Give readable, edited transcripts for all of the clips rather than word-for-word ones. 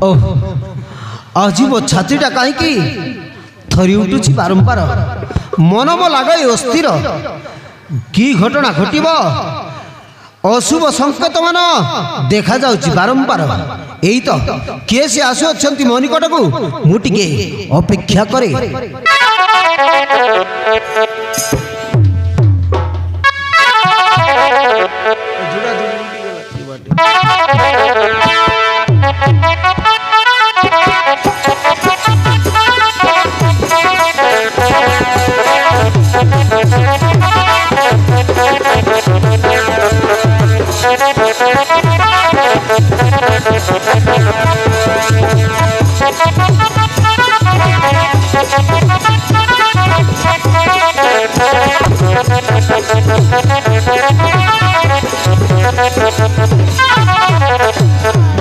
ओह आज मो छातीटा कहीं थरी उठुची बारंबार मन मो लगे अस्थिर की घटना घटब अशुभ संकेत मान देखा जाउची बारंबार एई तो किए से आसु अछंती मो निकट को मु टिके अपेक्षा करे।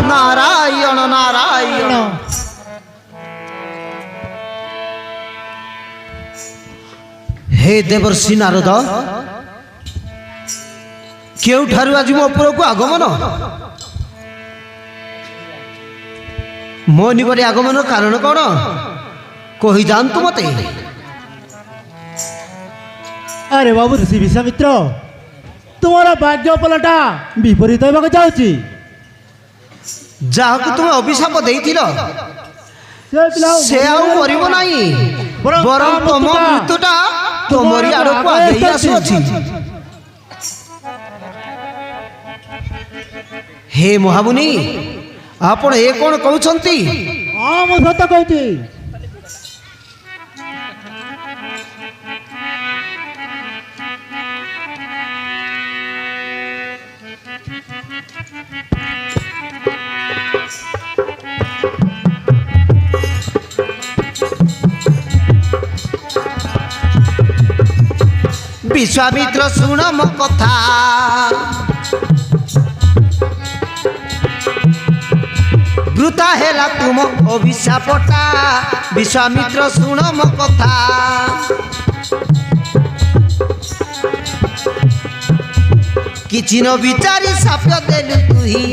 नारायण नारायण हे देवर्षि नारद केउठारु आज मो उपरकु आगमन मो निकटे आगमन कारण कौन कही जानतु मते। अरे बाबू ऋषि विश्वामित्र तुम्हारा भाग्य पलटा विपरीत होगा जाऊँगी जहाँ तुम अभिशाप देइथिल से आउ मरिबो नाही बरं तुम मृत्युटा तुमरी आड़क आगे आसुअछि। हे महामुनि आपण ए कोन कहउछंती? हाँ मु सत कहूची। विश्वामित्र सुन मो कथा वृथा हेला तुम अभिशापटा विश्वामित्र सुन मो कथा किछि न विचारी साप्य देलु तुही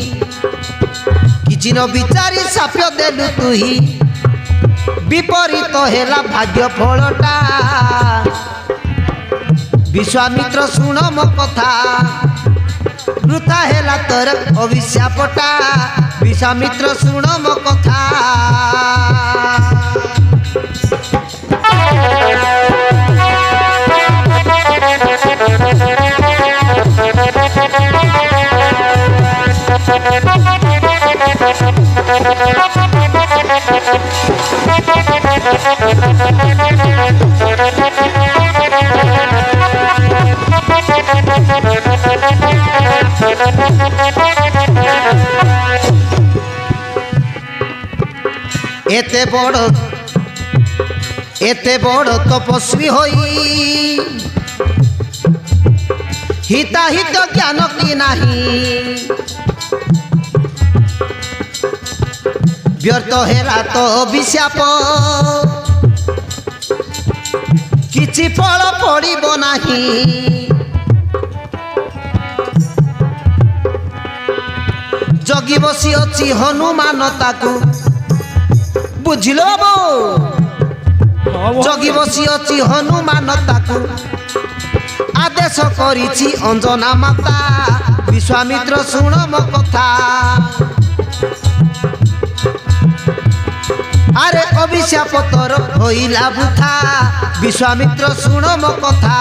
किछि न विचारी साप्य देलु तुही विपरीत हेला भाग्य फलटा विश्वामित्र सुन मो कथा वृथा हेला तोर अभिशापटा विश्वामित्र सुन मो कथा। एते बड़ तपस्वी होई हिताहित ज्ञान की नाही व्यर्थ हेला तो अभिशाप किछि फल पड़िबो नाही जगी बसी अछि हनुमान ताकू बुझिलो जगी बसी अछि हनुमान ताकू आदेश करिछि अंजना माता विश्वामित्र सुन मो कथा अरे अभिशाप तोर होइला बुथा विश्वामित्र सुन मो कथा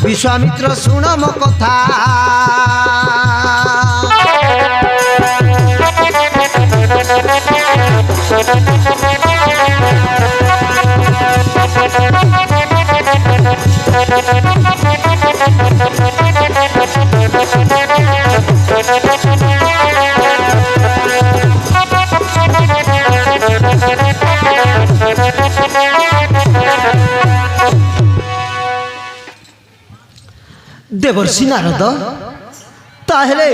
विश्वामित्र सुन मो कथा। देवर्षि नारद ताहेले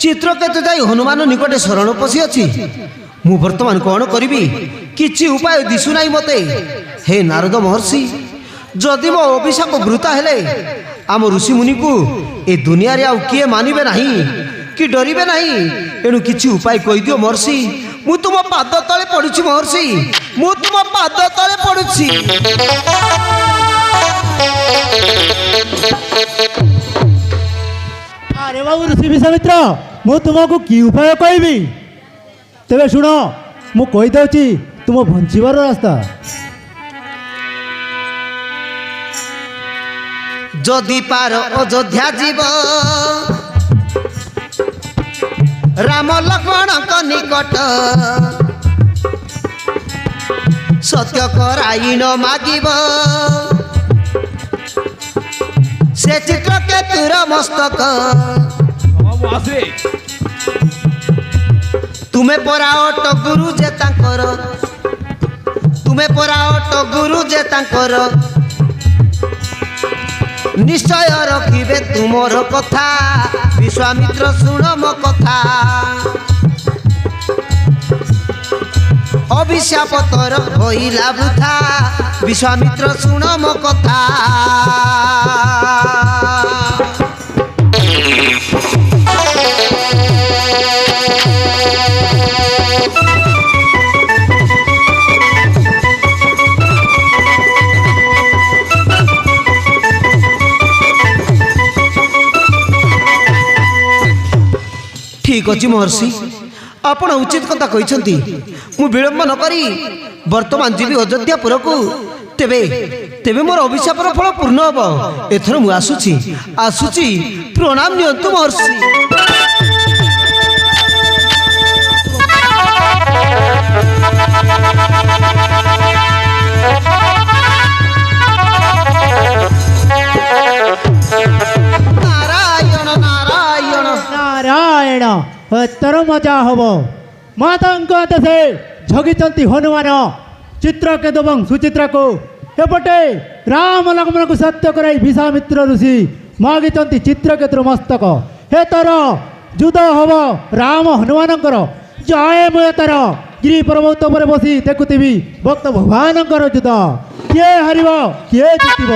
चित्रकेतु जाई हनुमान निकटे शरण पशि अछि मु वर्तमान कौन करी किछि उपाय दिशु नाही मते। हे नारद महर्षि जदि मो अभिशाप वृथा हेले आम ऋषि मुनि को ए दुनिया रे आउ किए मानिबे नाही कि डरिबे नहीं एणु किछि उपाय कहि दियो महर्षि मु तुम पाद तले पडुछि महर्षि मु तुम पाद तले पडुछि अरे बाबू ऋषि विश्वामित्र मु तुमको कि उपाय कहबी तेरे शुण मु कही दउछि तुम बंचिबार रास्ता जदि पार अयोध्या जीव राम लक्ष्मण निकट सत्य कराई न मागिब से चित्र के तुर मस्तक तुमे परा अट गुरु जे तांकर तुमे परा अट गुरु जे तांकर निश्चय रखिबे तुमर कथा विश्वामित्र शुण मो कथा अभिशाप तर होइला वृथा विश्वामित्र शुण मो कथा ठीक अच्छे महर्षि आपण उचित कथा कहते मु विलंब न करी वर्तमान जीवी अयोध्यापुर को तेबे तेबे मोर अभिशापर फल पूर्ण हम एथर मु आसुची आसुची प्रणाम नियंतु महर्षि नारायण नारायण नारायण तर मजा हब मातांक देशे जगिचंती हनुमान चित्रकेतु एवं सुचित्रा को एपटे राम लक्ष्मण को सत्य कराई विश्वामित्र ऋषि मागिचंती चित्रकेतुर मस्तक हे तर युद्ध हब राम हनुमानंकर जय मुतर गिरी पर्वत पर बसी देखुथिबी भक्त भगवानंकर युद्ध किए हारिब किए जितिब